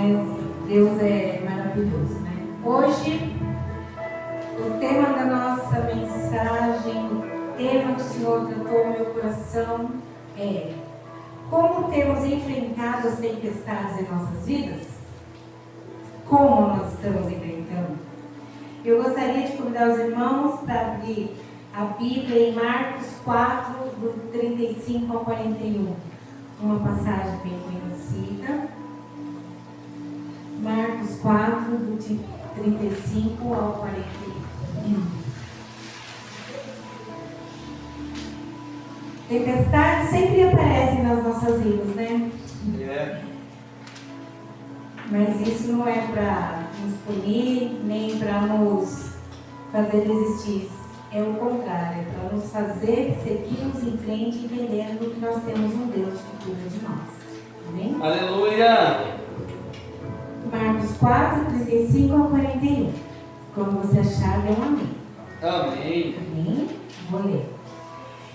mas Deus é maravilhoso, né? Hoje, o tema da nossa mensagem, o tema que o Senhor tratou no meu coração é: como temos enfrentado as tempestades em nossas vidas? Como nós estamos enfrentando? Eu gostaria de convidar os irmãos para abrir a Bíblia em Marcos 4, do 35 ao 41. Uma passagem bem conhecida. Marcos 4, do 35 ao 41. Tempestades sempre aparecem nas nossas vidas, né? Mas isso não é para nos punir, nem para nos fazer desistir. É o contrário, é para nos fazer seguirmos em frente, entendendo que nós temos um Deus que cuida de nós. Amém? Aleluia! Marcos 4, 35 ao 41. Como você achar, dê um amém. Amém. Amém? Vou ler.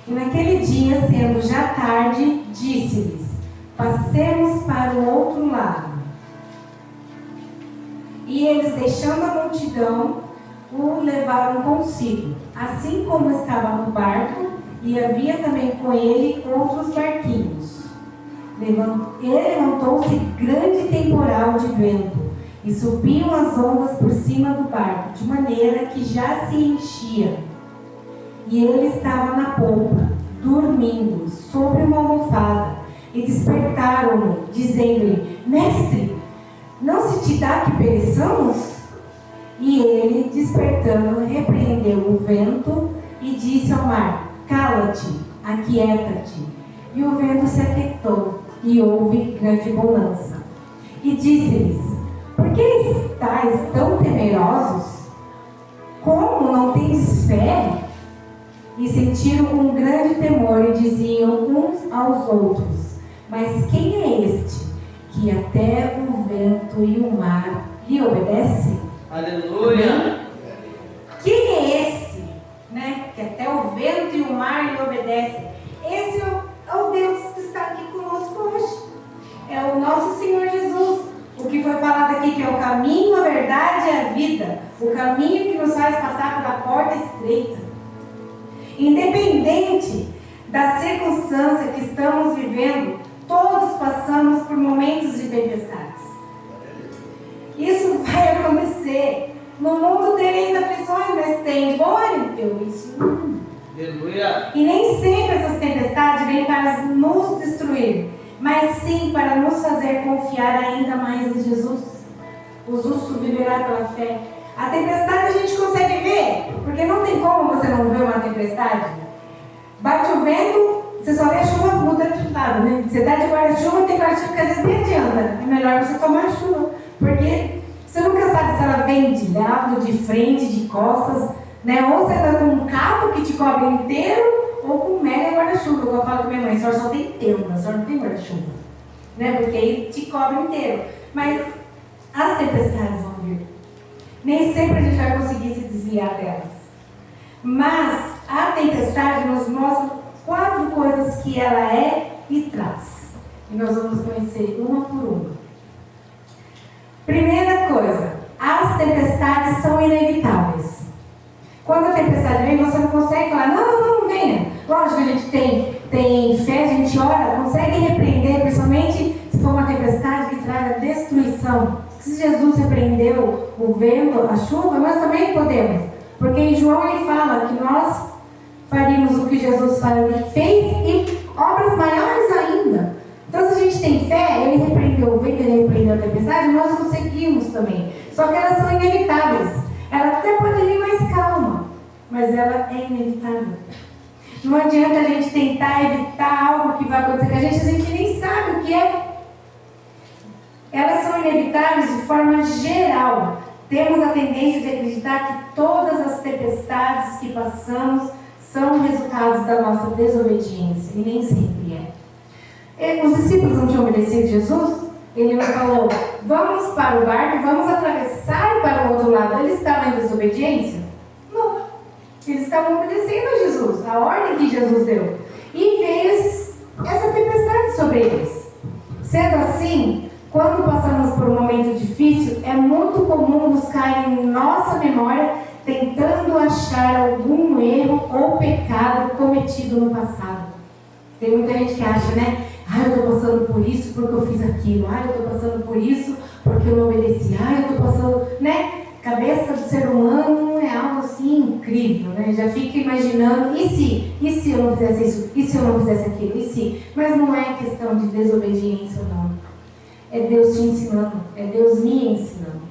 E naquele dia, sendo já tarde, disse-lhes: passemos para o outro lado. E eles, deixando a multidão, o levaram consigo, assim como estava no barco, e havia também com ele outros barquinhos. Levantou-se grande temporal de vento, e subiam as ondas por cima do barco, de maneira que já se enchia. E ele estava na polpa, dormindo, sobre uma almofada, e despertaram-no, dizendo-lhe: Mestre, não se te dá que pereçamos? E ele, despertando, repreendeu o vento e disse ao mar: cala-te, aquieta-te. E o vento se aquietou, e houve grande bonança. E disse-lhes: por que estáis tão temerosos? Como não tendes fé? E sentiram um grande temor e diziam uns aos outros: mas quem é este, que até o vento e o mar lhe obedecem? Aleluia! Amém? Quem é esse, né, que até o vento e o mar lhe obedecem? Esse é o Deus que está aqui conosco hoje. É o nosso Senhor Jesus. O que foi falado aqui, que é o caminho, a verdade e a vida. O caminho que nos faz passar pela porta estreita. Independente da circunstância que estamos vivendo, todos passamos por momentos de tempestades. Isso vai acontecer. No mundo tereis aflições, mas tem bom ânimo. Eu isso não. Aleluia! E nem sempre essas tempestades vêm para nos destruir, mas sim para nos fazer confiar ainda mais em Jesus. O justo viverá pela fé. A tempestade a gente consegue ver, porque não tem como você não ver uma tempestade. Bate o vento, você só vê a chuva muda de lado, né? Você dá de guarda-chuva, tem guarda-chuva que às vezes nem adianta. É melhor você tomar chuva, porque você nunca sabe se ela vem de lado, de frente, de costas, né? Ou você está com um cabo que te cobre inteiro, ou com um mega guarda-chuva. Igual eu falo com minha mãe, a senhora só tem tenda, a senhora não tem guarda-chuva, né? Porque aí te cobre inteiro. Mas as tempestades vão vir. Nem sempre a gente vai conseguir se desviar delas. Mas a tempestade nos mostra 4 coisas que ela é e traz. E nós vamos conhecer uma por uma. Primeira coisa, as tempestades são inevitáveis. Quando a tempestade vem, você não consegue falar: não venha. Lógico que a gente tem fé, a gente ora, consegue repreender, principalmente se for uma tempestade que traga destruição. Se Jesus repreendeu o vento, a chuva, nós também podemos. Porque em João ele fala que nós faríamos o que Jesus fez e obras maiores ainda. Então, se a gente tem fé, ele repreendeu o vento, ele repreendeu a tempestade, nós conseguimos também. Só que elas são inevitáveis. Ela até pode vir mais calma, mas ela é inevitável. Não adianta a gente tentar evitar algo que vai acontecer com a gente nem sabe o que é. Elas são inevitáveis de forma geral. Temos a tendência de acreditar que todas as tempestades que passamos são resultados da nossa desobediência, e nem sempre é. Os discípulos não tinham obedecido Jesus? Ele não falou: vamos para o barco, vamos atravessar para o outro lado. Eles estavam em desobediência? Não. Eles estavam obedecendo a Jesus, a ordem que Jesus deu. E veio essa tempestade sobre eles. Sendo assim, Quando passamos por um momento difícil, é muito comum buscar em nossa memória, tentando achar algum erro ou pecado cometido no passado. Tem muita gente que acha, né? Eu estou passando por isso porque eu fiz aquilo. Eu estou passando por isso porque eu não obedeci. Eu estou passando, né? Cabeça do ser humano é algo assim incrível, né? Já fica imaginando, e se eu não fizesse isso? E se eu não fizesse aquilo? E se? Mas não é questão de desobediência ou não. É Deus te ensinando, é Deus me ensinando.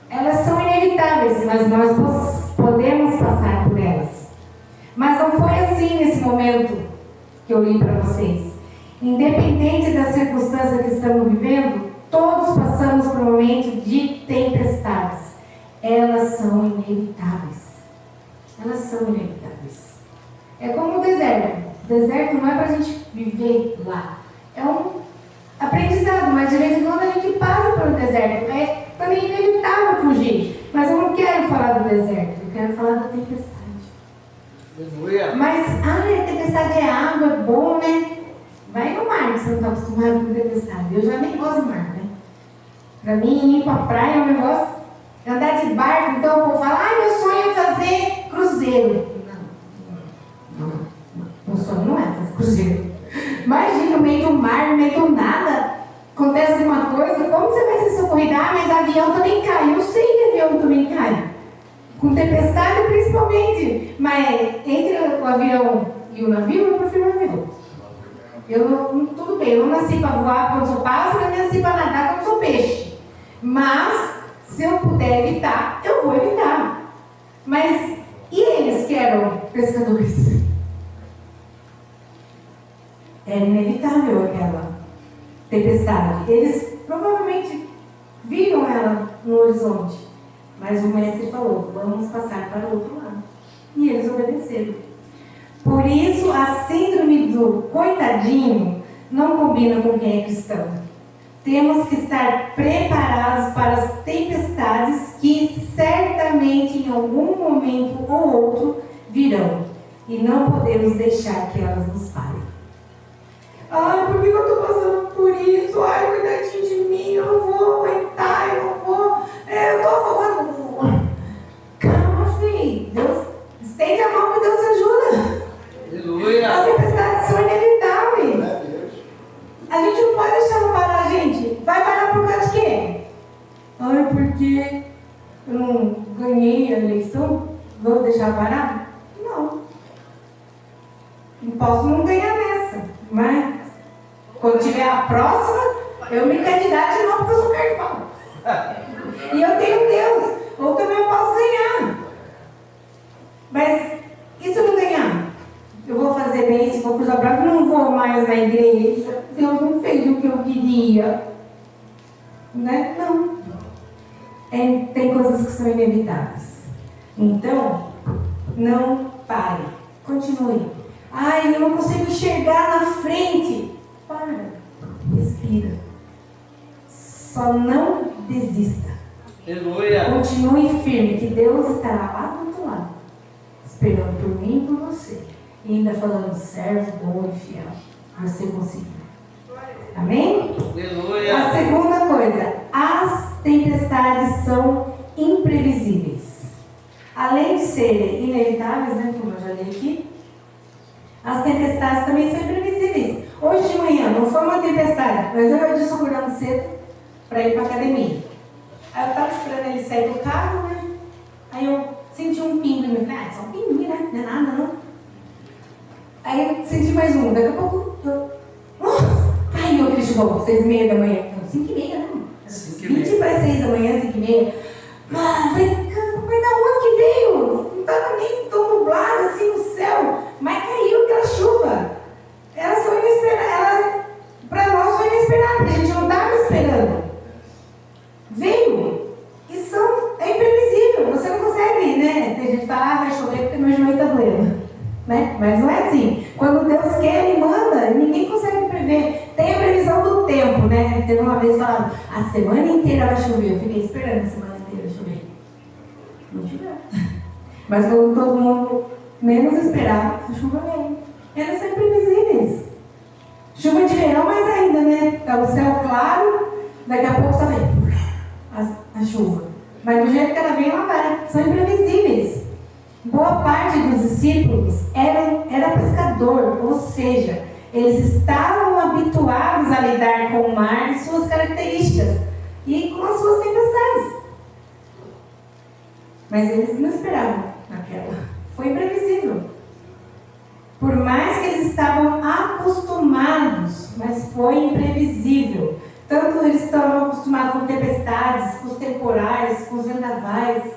Elas são inevitáveis, mas nós podemos passar por elas. Mas não foi assim nesse momento que eu li para vocês. Independente da circunstância que estamos vivendo, todos passamos por um momento de tempestades. Elas são inevitáveis. Elas são inevitáveis. É como o deserto. O deserto não é para a gente viver lá. É um aprendizado, mas de vez em quando a gente passa pelo deserto. É também inevitável fugir. Mas eu não quero falar do deserto. Eu quero falar da tempestade. Mas, a tempestade é água, é bom, né? Vai no mar, que você não está acostumado com tempestade. Eu já nem gosto de mar, né? Para mim, ir para a praia é um negócio. Andar de barco, então eu vou falar, meu sonho é fazer cruzeiro. Não. Meu sonho não é fazer cruzeiro. Imagina, no meio do mar, no meio do nada, acontece alguma coisa, como você vai ser socorrido? Mas avião também cai. Eu sei que avião também cai. Com tempestade, principalmente. Mas entre o avião e o navio, eu prefiro o avião. Tudo bem, eu não nasci para voar quando sou pássaro, eu não nasci para nadar quando sou peixe. Mas, se eu puder evitar, eu vou evitar. Mas, e eles que eram pescadores? Era inevitável aquela tempestade. Eles provavelmente viram ela no horizonte. Mas o mestre falou, vamos passar para o outro lado. E eles obedeceram. Por isso, a síndrome do coitadinho não combina com quem é cristão. Temos que estar preparados para as tempestades que certamente em algum momento ou outro virão. E não podemos deixar que elas nos parem. Por que eu estou passando por isso? Cuidadinho de mim, eu não vou aguentar, eu não vou. Eu estou afogando. Calma, filho. Deus, estende a mão que Deus ajuda. Aleluia. As tempestades são inevitáveis. A gente não pode deixar ela parar, gente. Vai parar por causa de quê? Porque eu não ganhei a eleição? Vou deixar parar? Não. Não posso não ganhar nessa. Mas quando tiver a próxima, eu me candidato de novo porque eu sou carne de pau. E eu tenho Deus. Ou também eu posso ganhar. Mas e se eu não ganhar? Eu vou fazer bem, se for cruzar bravo, não vou mais na igreja. Deus não fez o que eu queria. Né? Não. Tem coisas que são inevitáveis. Então, não pare. Continue. Eu não consigo enxergar na frente. Para. Respira. Só não desista. Aleluia. Continue firme, que Deus estará lá do outro lado, esperando por mim e por você. E ainda falando, servo bom e fiel. Você conseguiu. Amém? Aleluia. A segunda coisa, as tempestades são imprevisíveis. Além de serem inevitáveis, né, como eu já li aqui, as tempestades também são imprevisíveis. Hoje de manhã, não foi uma tempestade, mas eu disse acordando cedo para ir para a academia. Aí eu estava esperando ele sair do carro, né? Aí eu senti um pingo e me falei, só um pinguinho, né? Não é nada, não. Aí eu senti mais um. Daqui a pouco, caiu aquele chegou, 6h30 da manhã. Não, 5h30, não. 20 para 6 da manhã, 5h30. Falei, mas da onde que veio? Não estava nem tão nublado assim no céu. Mas caiu aquela chuva. Elas são inesperadas. Para nós foi inesperado, porque a gente não estava esperando. Veio. E é imprevisível. Você não consegue, né? Tem gente que fala, vai chover porque meu joelho está doendo. Né? Mas não é assim. Quando Deus quer, Ele manda. Ninguém consegue prever. Tem a previsão do tempo, né? Teve uma vez falando, a semana inteira vai chover. Eu fiquei esperando a semana inteira chover. Não choveu. Mas quando todo mundo menos esperava, a chuva veio. Elas são imprevisíveis. Chuva de verão mais ainda, né? Tá o céu claro, daqui a pouco só vem a chuva. Mas do jeito que ela vem, ela vai. São imprevisíveis. Boa parte dos discípulos era pescador, ou seja, eles estavam habituados a lidar com o mar e suas características e com as suas tempestades. Mas eles não esperavam aquela. Foi imprevisível. Por mais que eles estavam acostumados, mas foi imprevisível. Tanto eles estavam acostumados com tempestades, com os temporais, com os vendavais,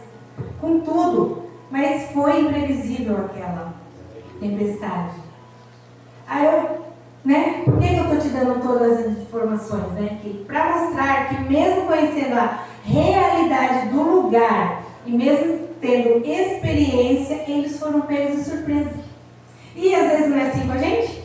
com tudo. Mas foi imprevisível aquela tempestade. Aí por que eu estou te dando todas as informações? Para mostrar que mesmo conhecendo a realidade do lugar e mesmo tendo experiência, eles foram pegos de surpresa. E às vezes não é assim com a gente?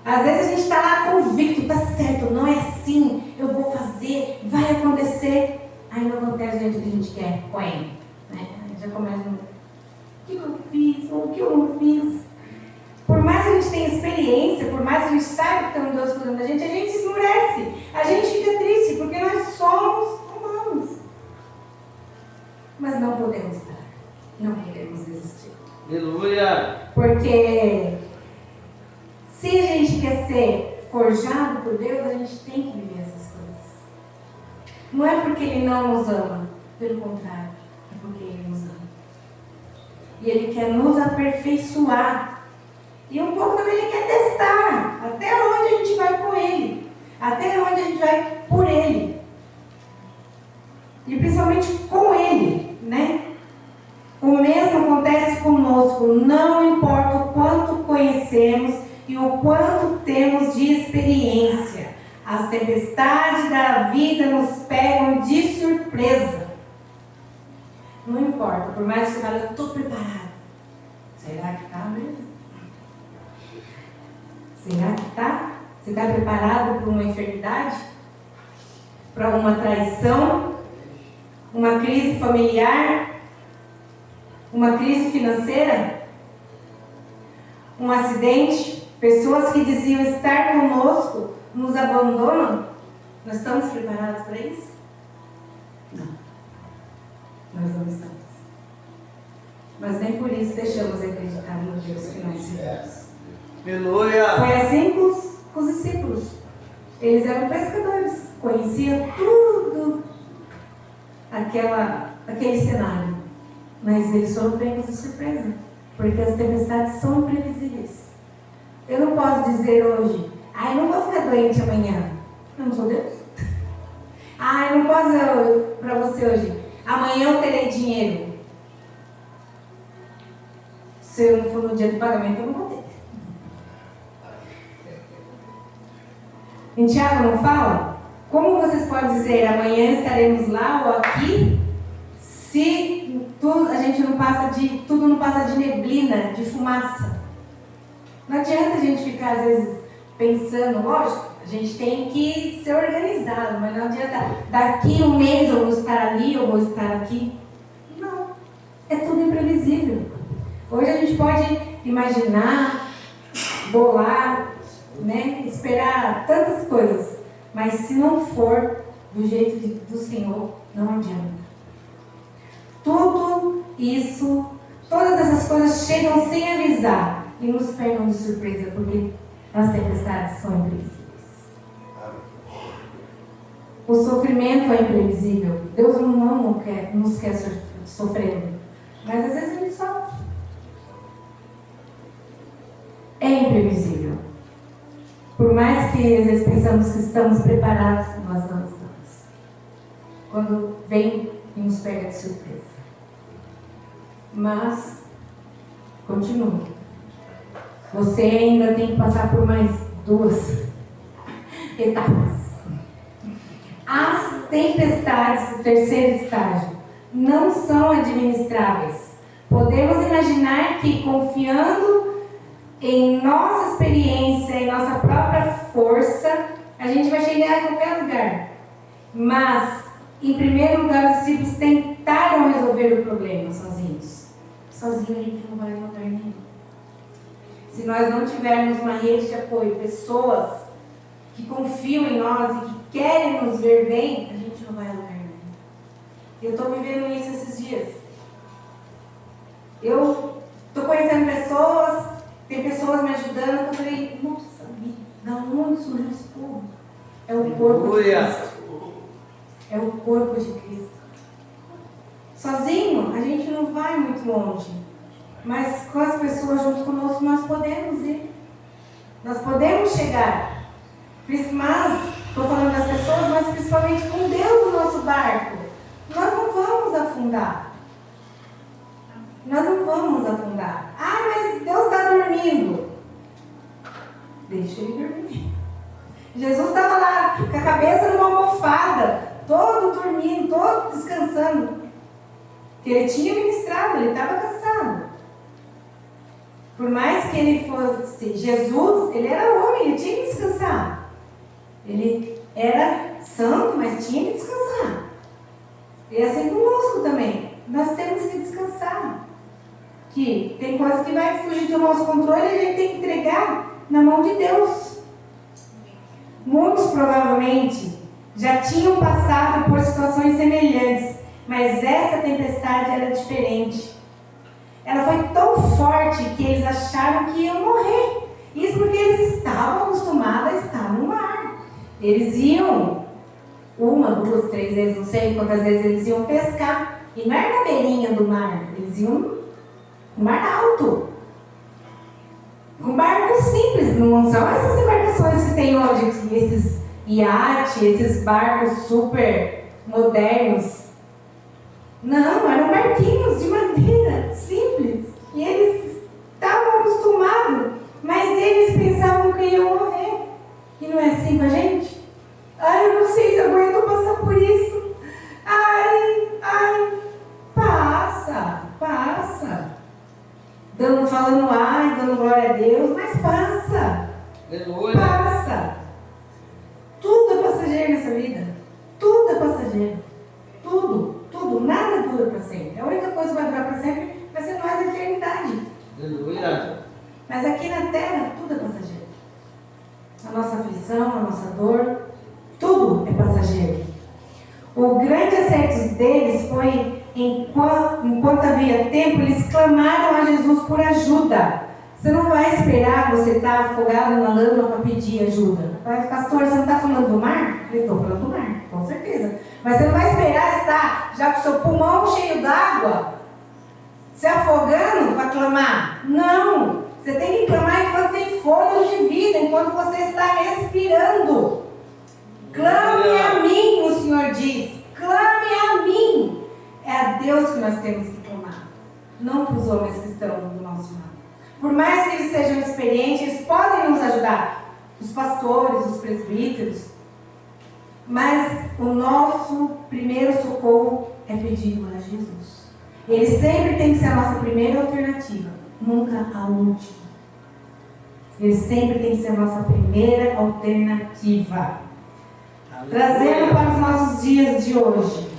Às vezes a gente está lá convicto, está certo, não é assim, eu vou fazer, vai acontecer. Aí não acontece do jeito que a gente quer, Aí já começa o que eu fiz, ou o que eu não fiz. Por mais que a gente tenha experiência, por mais que a gente saiba que tem um Deus cuidando da gente esmurece, a gente fica triste, porque nós somos humanos. Mas não podemos parar, não podemos desistir. Aleluia! Porque se a gente quer ser forjado por Deus, a gente tem que viver essas coisas. Não é porque Ele não nos ama, pelo contrário, é porque Ele nos ama. E Ele quer nos aperfeiçoar. E um pouco também Ele quer testar até onde a gente vai com Ele, até onde a gente vai por Ele. E principalmente com Ele, O mesmo acontece conosco, não importa o quanto conhecemos e o quanto temos de experiência. As tempestades da vida nos pegam de surpresa. Não importa, por mais que você fale, eu estou preparado. Será que está mesmo? Será que está? Você está preparado para uma enfermidade? Para uma traição? Uma crise familiar? Uma crise financeira? Um acidente? Pessoas que diziam estar conosco nos abandonam? Nós estamos preparados para isso? Não. Nós não estamos. Mas nem por isso deixamos de acreditar no Deus que nós servimos. Aleluia! Foi assim com os discípulos. Eles eram pescadores, conheciam tudo aquele cenário. Mas eles foram pegos de surpresa, porque as tempestades são imprevisíveis. Eu não posso dizer hoje, eu não vou ficar doente amanhã. Eu não sou Deus. Eu não posso dizer para você hoje, amanhã eu terei dinheiro. Se eu não for no dia do pagamento, eu não vou ter. Em Tiago não fala? Como vocês podem dizer, amanhã estaremos lá ou aqui, se tudo não passa de neblina, de fumaça? Não adianta a gente ficar, às vezes, pensando, lógico, a gente tem que ser organizado, mas não adianta, daqui um mês eu vou estar ali, eu vou estar aqui. Não, é tudo imprevisível. Hoje a gente pode imaginar, bolar, esperar tantas coisas, mas se não for do jeito do Senhor, não adianta. Tudo isso, todas essas coisas chegam sem avisar e nos pegam de surpresa, porque as tempestades são imprevisíveis. O sofrimento é imprevisível. Deus não nos quer sofrendo, mas às vezes Ele sofre. É imprevisível. Por mais que às vezes pensamos que estamos preparados, nós não estamos. Quando vem e nos pega de surpresa. Mas, continue. Você ainda tem que passar por mais 2 etapas. As tempestades do terceiro estágio não são administráveis. Podemos imaginar que, confiando em nossa experiência, em nossa própria força, a gente vai chegar a qualquer lugar. Mas, em primeiro lugar, os discípulos tentaram resolver o problema sozinhos. Sozinho a gente não vai a lugar nenhum. se nós não tivermos uma rede de apoio, pessoas que confiam em nós e que querem nos ver bem, a gente não vai a lugar nenhum. Eu estou vivendo isso esses dias. Eu estou conhecendo pessoas, tem pessoas me ajudando, eu falei, nossa vida, da onde surgiu esse povo? É o corpo de Cristo. É o corpo de Cristo. Sozinho, a gente não vai muito longe. Mas com as pessoas junto conosco, nós podemos ir. Nós podemos chegar. Mas, estou falando das pessoas, mas principalmente com Deus no nosso barco. Nós não vamos afundar. Nós não vamos afundar. Ah, mas Deus está dormindo. Deixa ele dormir. Jesus estava lá, com a cabeça numa almofada, todo dormindo, todo descansando. Porque ele tinha ministrado, ele estava cansado. Por mais que ele fosse Jesus, ele era homem, ele tinha que descansar. Ele era santo, mas tinha que descansar. E é assim conosco também. Nós temos que descansar. Que tem coisa que vai fugir do nosso controle e a gente tem que entregar na mão de Deus. Muitos provavelmente já tinham passado por situações semelhantes, mas essa tempestade era diferente. Ela foi tão forte que eles acharam que iam morrer. Isso porque eles estavam acostumados a estar no mar. Eles iam 1, 2, 3 vezes, não sei quantas vezes eles iam pescar. E não era na beirinha do mar, eles iam no mar alto. Com barcos simples, não são essas embarcações que tem hoje, esses iates, esses barcos super modernos. Não, eram barquinhos de madeira, simples. E eles estavam acostumados, mas eles pensavam que iam morrer. E não é assim com a gente? Ai, eu não sei se eu aguento passar por isso. Ai, passa. Falando ai, dando glória a Deus, mas passa. Aleluia. Passa. Tudo é passageiro nessa vida. Tudo é passageiro. Tudo, nada dura para sempre. A única coisa que vai durar para sempre vai ser nós a eternidade. Aleluia. Mas aqui na terra, tudo é passageiro. A nossa aflição, a nossa dor, tudo é passageiro. O grande acerto deles foi, enquanto havia tempo, eles clamaram a Jesus por ajuda. Você não vai esperar você estar afogado na lama para pedir ajuda. Pastor, você não está falando do mar? Eu estou falando do mar, com certeza. Mas você não vai esperar estar já com o seu pulmão cheio d'água, se afogando para clamar. Não! Você tem que clamar enquanto tem fôlego de vida, enquanto você está respirando. Clame a mim, o Senhor diz. Clame a mim. É a Deus que nós temos que clamar, não para os homens que estão do nosso lado. Por mais que eles sejam experientes, eles podem nos ajudar. Os pastores, os presbíteros. Mas o nosso primeiro socorro é pedir a Jesus. Ele sempre tem que ser a nossa primeira alternativa, nunca a última. Ele sempre tem que ser a nossa primeira alternativa. Trazendo para os nossos dias de hoje.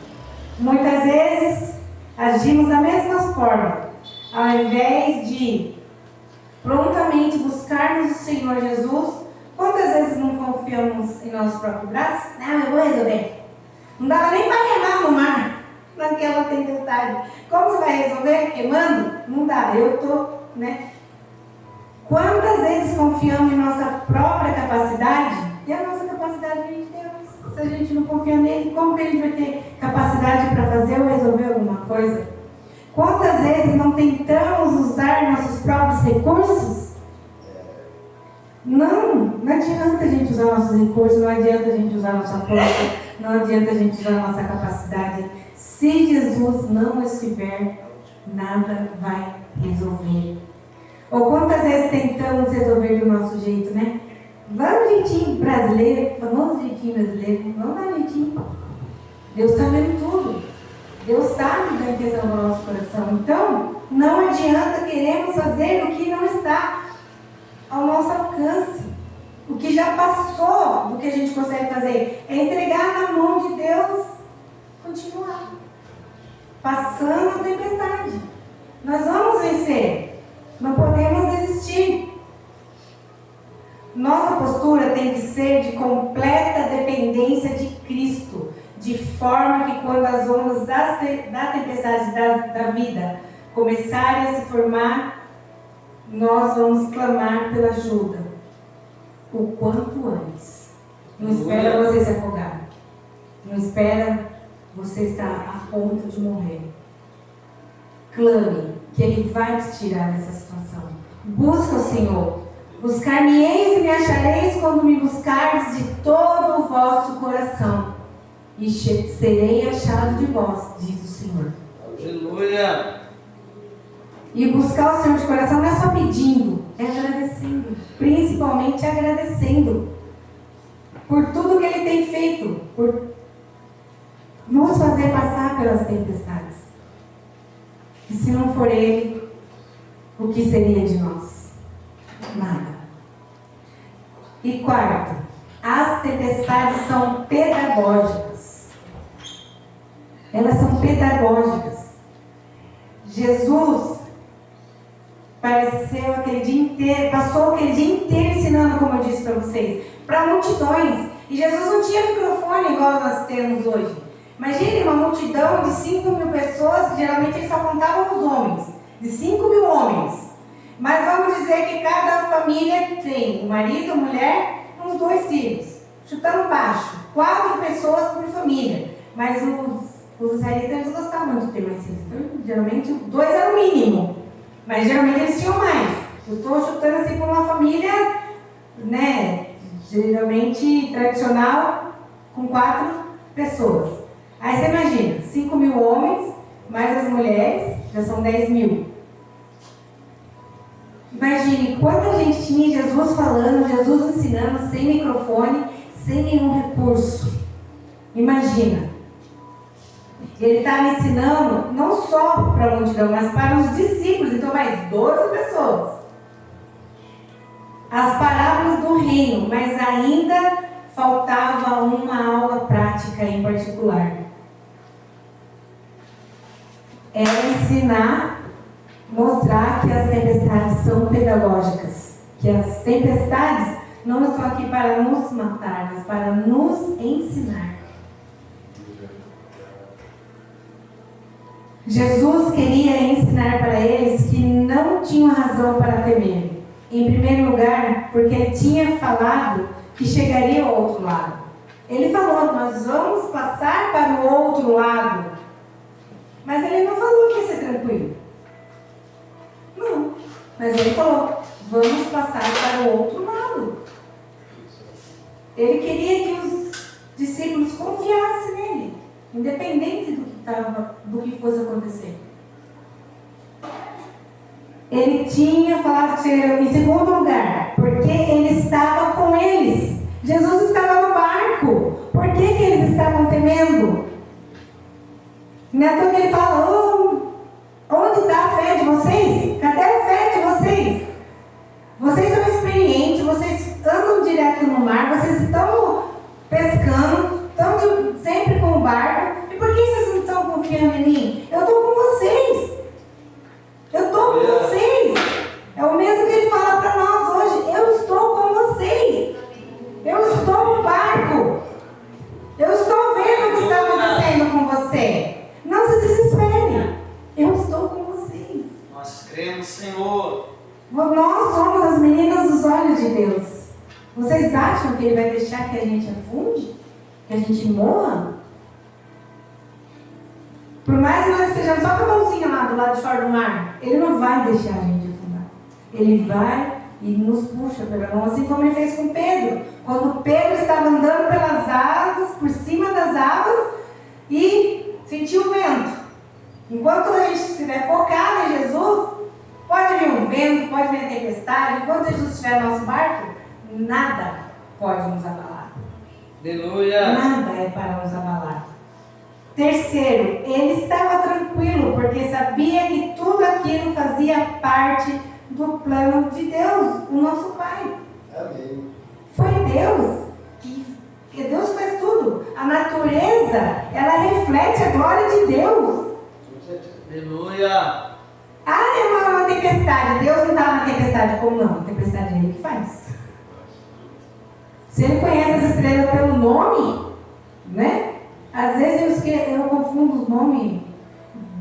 Muitas vezes agimos da mesma forma. Ao invés de prontamente buscarmos o Senhor Jesus, quantas vezes não confiamos em nosso próprio braço? Não, eu vou resolver. Não dava nem para remar no mar, naquela tempestade. Como você vai resolver? Remando? Não dá. Eu estou, Quantas vezes confiamos em nossa própria capacidade? E a nossa capacidade vem de Deus. Se a gente não confia nele, como que a gente vai ter capacidade para fazer ou resolver alguma coisa? Quantas vezes não tentamos usar nossos próprios recursos? Não adianta a gente usar nossos recursos, não adianta a gente usar nossa força, não adianta a gente usar nossa capacidade. Se Jesus não estiver, nada vai resolver. Ou quantas vezes tentamos resolver do nosso jeito, Vai no jeitinho brasileiro, famoso jeitinho brasileiro, vamos dar um jeitinho. Deus está vendo tudo. Deus sabe da intenção do nosso coração. Então, não adianta queremos fazer o que não está ao nosso alcance. O que já passou do que a gente consegue fazer é entregar na mão de Deus, continuar. Passando a tempestade. Nós vamos vencer. Não podemos desistir. forma que quando as ondas da tempestade da vida começarem a se formar, nós vamos clamar pela ajuda o quanto antes. Não espera você se afogar. Não espera você estar a ponto de morrer. Clame, que Ele vai te tirar dessa situação. Busca o Senhor. Buscar-me-eis e me achareis quando me buscardes de todo o vosso coração. E serei achado de vós, diz o Senhor. Aleluia. E buscar o Senhor de coração não é só pedindo, é agradecendo. Principalmente agradecendo por tudo que Ele tem feito, por nos fazer passar pelas tempestades. E se não for Ele, o que seria de nós? Nada. E quarto, as tempestades são pedagógicas. Elas são pedagógicas. Jesus passou aquele dia inteiro ensinando, como eu disse para vocês, para multidões. E Jesus não tinha microfone igual nós temos hoje. Imagine uma multidão de 5.000 pessoas, que geralmente eles só contavam os homens, de 5.000 homens. Mas vamos dizer que cada família tem um marido, uma mulher, uns 2 filhos. Chutando baixo, 4 pessoas por família. Mas os israelitas eles gostavam de ter mais filhos. Então, geralmente 2 era o mínimo. Mas geralmente eles tinham mais. Eu estou chutando assim para uma família, né, geralmente tradicional, com 4 pessoas. Aí você imagina, 5.000 homens, mais as mulheres, já são 10.000. Imagine quanta gente tinha Jesus falando, Jesus ensinando, sem microfone, sem nenhum recurso. Imagina. Ele estava ensinando não só para a multidão, mas para os discípulos, então mais 12 pessoas. As parábolas do reino, mas ainda faltava uma aula prática em particular. Era ensinar, mostrar que as tempestades são pedagógicas. Que as tempestades não estão aqui para nos matar, mas para nos ensinar. Jesus queria ensinar para eles que não tinham razão para temer. Em primeiro lugar, porque Ele tinha falado que chegaria ao outro lado. Ele falou, nós vamos passar para o outro lado. Mas Ele não falou que ia ser tranquilo. Não. Mas Ele falou, vamos passar para o outro lado. Ele queria que os discípulos confiassem nele, independente do que fosse acontecer. Ele tinha falado que em segundo lugar, porque Ele estava com eles. Jesus estava no barco. Por que eles estavam temendo? Não é que Ele fala, onde está a fé de vocês? Cadê a fé de vocês? Vocês são experientes, vocês andam direto no mar, vocês estão pescando, estão sempre com o barco. E por que vocês não estão confiando em mim? Eu estou com vocês. Eu estou com vocês. É o mesmo que Ele fala para nós hoje. Eu estou com vocês. Eu estou no barco. Eu estou vendo o que está acontecendo com você. Não se desespere. Eu estou com vocês. Nós cremos, Senhor. Nós somos as meninas dos olhos de Deus. Vocês acham que Ele vai deixar que a gente afunde? Que a gente morra? Por mais que nós estejamos só com a mãozinha lá do lado de fora do mar, Ele não vai deixar a gente afundar. Ele vai e nos puxa pela mão, assim como Ele fez com Pedro. Quando Pedro estava andando pelas águas, por cima das águas, e sentiu o vento. Enquanto a gente estiver focado em Jesus, pode vir um vento, pode vir a tempestade. Enquanto Jesus estiver no nosso barco, nada pode nos abalar. Aleluia. Nada é para nos abalar. Terceiro, ele estava tranquilo, porque sabia que tudo aquilo fazia parte do plano de Deus, o nosso Pai. Amém. Foi Deus que Deus faz tudo. A natureza, ela reflete a glória de Deus. Aleluia. É uma tempestade. Deus não está na tempestade como não. A tempestade é Ele que faz. Se Ele conhece as estrelas pelo nome, né? Às vezes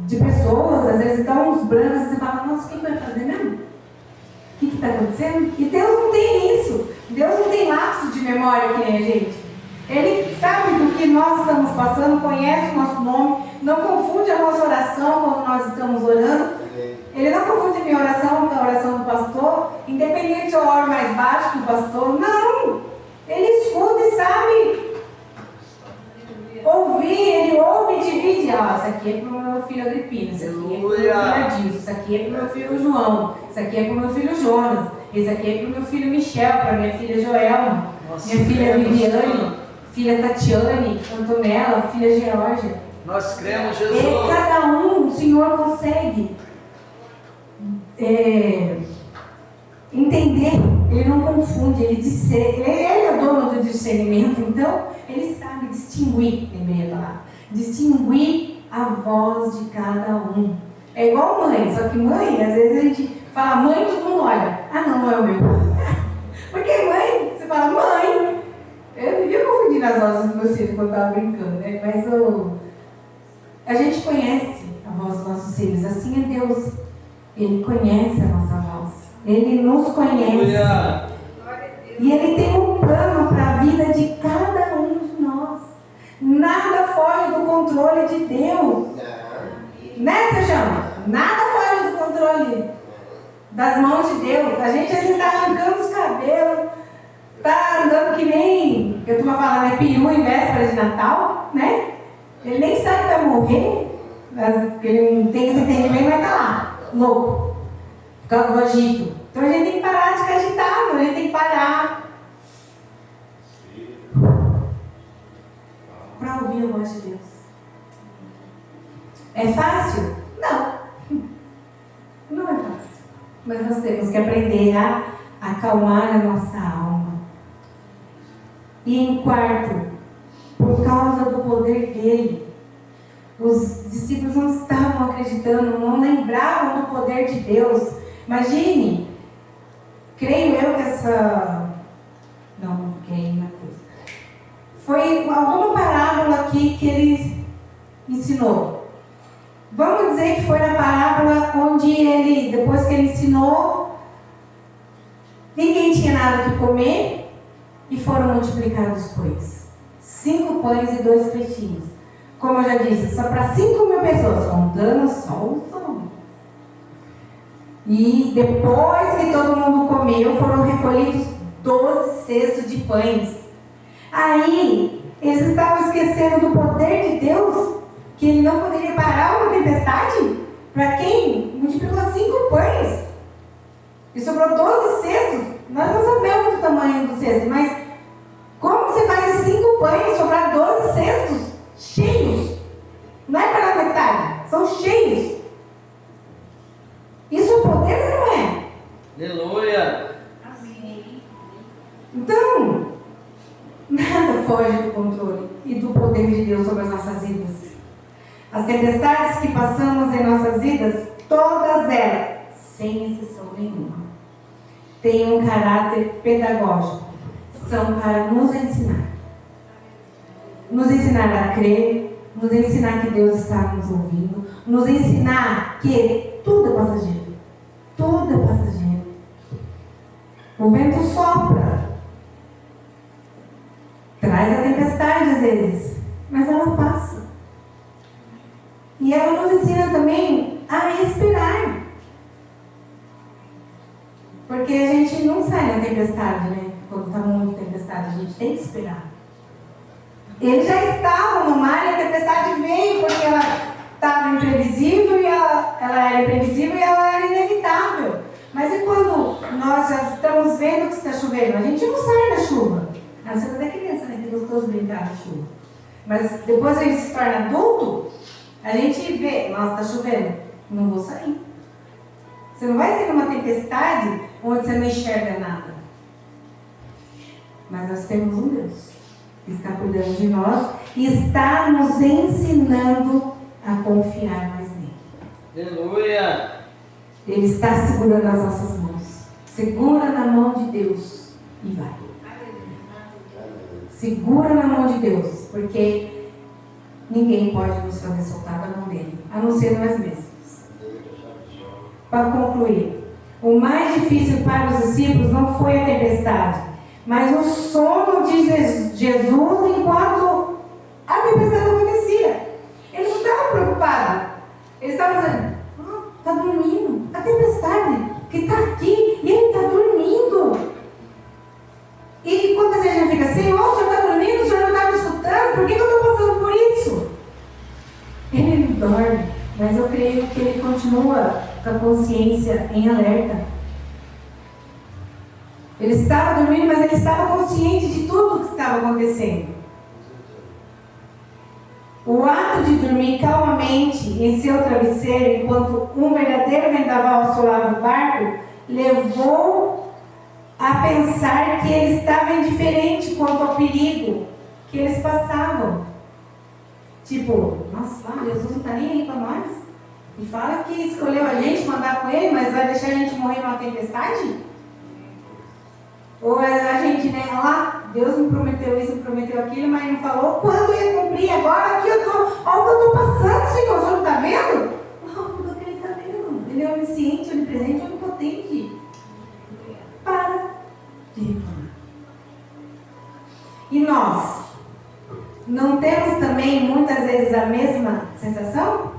de pessoas, às vezes dá uns brancos e você fala, nossa, o que vai fazer mesmo? O que está acontecendo? E Deus não tem isso. Deus não tem lapso de memória que nem a gente. Ele sabe do que nós estamos passando, conhece o nosso nome, não confunde a nossa oração quando nós estamos orando. Ele não confunde a minha oração com a oração do pastor, independente se eu oro mais baixo que o pastor. Não! Ele escuta e sabe ouvir, ele ouve e divide. Ah, isso aqui é para o meu filho Agripino, isso aqui é para o meu filho Adilson, isso aqui é para o meu filho João, isso aqui é para o meu filho Jonas, isso aqui é para o meu filho Michel, para minha filha Joelma, minha filha Viviane, filha Tatiane, Antonella, filha Georgia. Nós cremos, Jesus. E cada um, o Senhor consegue entender, ele não confunde, ele é o dono do discernimento, então ele sabe distinguir, lembrei a palavra, distinguir a voz de cada um. É igual mãe, só que mãe, às vezes a gente fala mãe, todo mundo olha, ah não é o meu. Porque mãe, você fala mãe. Eu vivia confundindo as vozes dos meus filhos quando eu estava brincando, né? Mas a gente conhece a voz dos nossos filhos, assim é Deus. Ele conhece a nossa voz. Ele nos conhece. E Ele tem um plano para a vida de cada um de nós. Nada foge do controle de Deus. Né, Sejão? Nada foge do controle das mãos de Deus. A gente está arrancando os cabelos, está andando que nem, eu estou falando, peru em véspera de Natal, né? Ele nem sabe que vai morrer, mas ele não tem esse entendimento, vai estar lá, louco, por causa do agito. Então a gente tem que parar de ficar agitado, a gente tem que parar para ouvir a voz de Deus. É fácil? Não. Não é fácil. Mas nós temos que aprender a acalmar a nossa alma. E em quarto, por causa do poder dele, os discípulos não estavam acreditando, não lembravam do poder de Deus. Imagine, creio eu que não, fiquei em Mateus. Foi alguma parábola aqui que ele ensinou. Vamos dizer que foi na parábola onde ele, depois que ele ensinou, ninguém tinha nada que comer e foram multiplicados os pães. 5 pães e 2 peixinhos. Como eu já disse, só para 5.000 pessoas, contando só os homens. E depois que todo mundo comeu, foram recolhidos 12 cestos de pães. Aí, eles estavam esquecendo do poder de Deus, que ele não poderia parar uma tempestade. Para quem multiplicou 5 pães e sobrou 12 cestos. Nós não sabemos o tamanho do cesto, mas como você faz 5 pães sobrar 12 cestos cheios? Não é para metade, são cheios. Isso é poder ou não é? Aleluia. Então, nada foge do controle e do poder de Deus sobre as nossas vidas. As tempestades que passamos em nossas vidas, todas elas, sem exceção nenhuma, têm um caráter pedagógico. São para nos ensinar. Nos ensinar a crer, nos ensinar que Deus está nos ouvindo, nos ensinar que tudo é passageiro. Tudo é passageiro. O vento sopra, traz a tempestade às vezes, mas ela passa. E ela nos ensina também a esperar. Porque a gente não sai na tempestade, né? Quando está muito tempestade, a gente tem que esperar. Eles já estavam no mar e a tempestade veio porque ela estava imprevisível e ela era imprevisível e ela era inevitável. Mas e quando nós já estamos vendo que está chovendo? A gente não sai da chuva. A não ser quando é criança, né? Que é gostoso brincar na chuva. Mas depois que a gente se torna adulto, a gente vê, nossa, está chovendo, não vou sair. Você não vai ser numa tempestade onde você não enxerga nada. Mas nós temos um Deus que está cuidando de nós e está nos ensinando a confiar mais nele. Aleluia. Ele está segurando as nossas mãos. Segura na mão de Deus e vai. Segura na mão de Deus, porque ninguém pode nos fazer soltar da mão dele, a não ser nós mesmos. Para concluir, o mais difícil para os discípulos não foi a tempestade, mas o sono de Jesus enquanto a tempestade acontecia. Eles não estavam preocupados. Eles estavam dizendo, está dormindo. A tempestade que está aqui e ele está dormindo. E quando a gente fica, Senhor, o Senhor está dormindo, o Senhor não está me escutando, por que eu estou passando por isso? Ele não dorme, mas eu creio que ele continua com a consciência em alerta. Ele estava dormindo, mas ele estava consciente de tudo o que estava acontecendo. O ato de dormir calmamente em seu travesseiro, enquanto um verdadeiro vendaval assolava o barco, levou a pensar que ele estava indiferente quanto ao perigo que eles passavam. Tipo, nossa, Jesus não está nem aí para nós. E fala que escolheu a gente mandar com ele, mas vai deixar a gente morrer numa tempestade? Ou a gente, né, lá, Deus me prometeu isso, me prometeu aquilo, mas não falou quando ia cumprir. Agora aqui eu estou, olha o que eu estou passando, Senhor, o Senhor não está vendo? Não, porque ele está vendo. Ele é onisciente, onipresente, onipotente. Para de reclamar. E nós, não temos também muitas vezes a mesma sensação?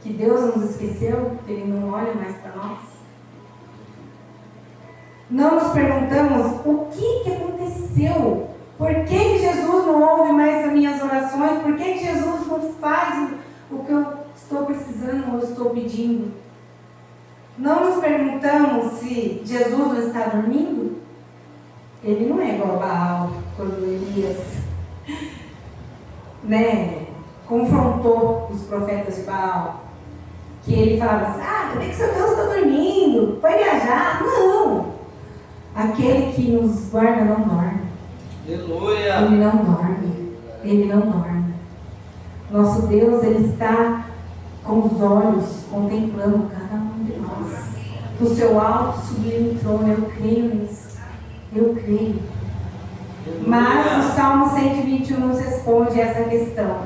Que Deus nos esqueceu, que Ele não olha mais para nós? Não nos perguntamos o que aconteceu? Por que Jesus não ouve mais as minhas orações? Por que Jesus não faz o que eu estou precisando ou estou pedindo? Não nos perguntamos se Jesus não está dormindo? Ele não é igual a Baal, quando Elias confrontou os profetas de Baal. Que ele falava assim, por que seu Deus está dormindo? Foi viajar? Não! Aquele que nos guarda não dorme. Aleluia! Ele não dorme. Ele não dorme. Nosso Deus, Ele está com os olhos contemplando cada um de nós. Do seu alto sublime trono, eu creio nisso. Eu creio. Mas o Salmo 121 nos responde essa questão.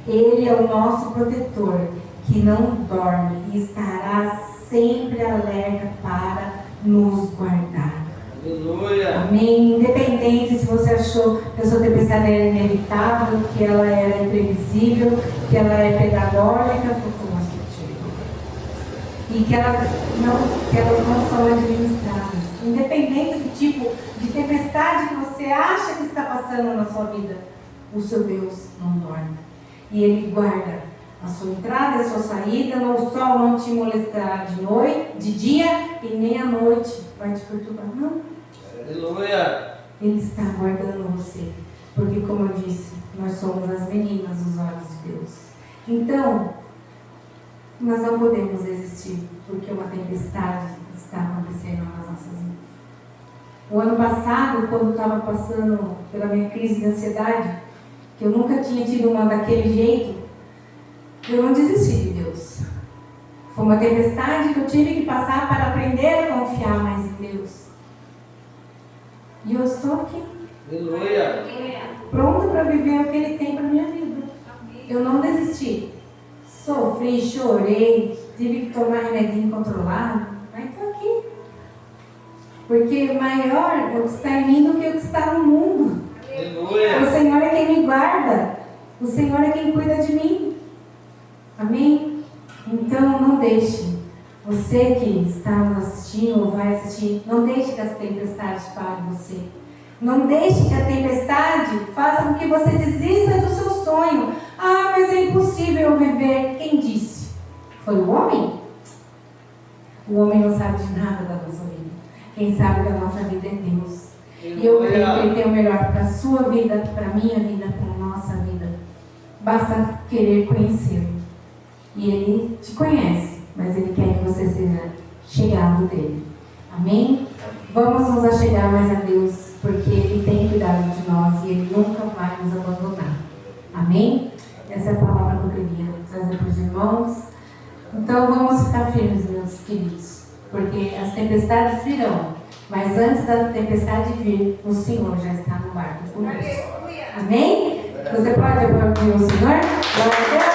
Ele é o nosso protetor, que não dorme e estará sempre alerta para nos guardar. Aleluia. Amém. Independente se você achou que a sua tempestade era inevitável, que ela era imprevisível, que ela é pedagógica, e que elas não são administradas. Independente do tipo de tempestade que você acha que está passando na sua vida, o seu Deus não dorme. E Ele guarda a sua entrada e a sua saída, o sol não te molestará de dia e nem à noite vai te perturbar. Não. Aleluia. Ele está guardando você. Porque, como eu disse, nós somos as meninas dos olhos de Deus. Então, nós não podemos existir porque uma tempestade está acontecendo nas nossas vidas. O ano passado, quando eu estava passando pela minha crise de ansiedade, que eu nunca tinha tido uma daquele jeito, eu não desisti de Deus. Foi uma tempestade que eu tive que passar para aprender a confiar mais em Deus. E eu estou aqui. Aleluia. Pronta para viver o que Ele tem para a minha vida. Eu não desisti. Sofri, chorei, tive que tomar remedinho controlado, mas estou aqui. Porque maior é o que está em mim do que o que está no mundo. Aleluia. O Senhor é quem me guarda. O Senhor é quem cuida de mim. Amém? Então não deixe. Você que está nos assistindo ou vai assistir, não deixe que as tempestades parem você. Não deixe que a tempestade faça com que você desista do seu sonho. Mas é impossível eu viver. Quem disse? Foi o homem? O homem não sabe de nada da nossa vida. Quem sabe da nossa vida é Deus. E eu creio que Ele tem o melhor para a sua vida, para a minha vida, para a nossa vida. Basta querer conhecê-lo. E Ele te conhece, mas Ele quer que você seja chegado dele. Amém? Vamos nos achegar mais a Deus, porque Ele tem cuidado de nós e Ele nunca vai nos abandonar. Amém? Essa é a palavra que eu queria trazer para os irmãos. Então vamos ficar firmes, meus queridos, porque as tempestades virão, mas antes da tempestade vir, o Senhor já está no barco conosco. Amém? Você pode aplaudir o Senhor? Glória a Deus.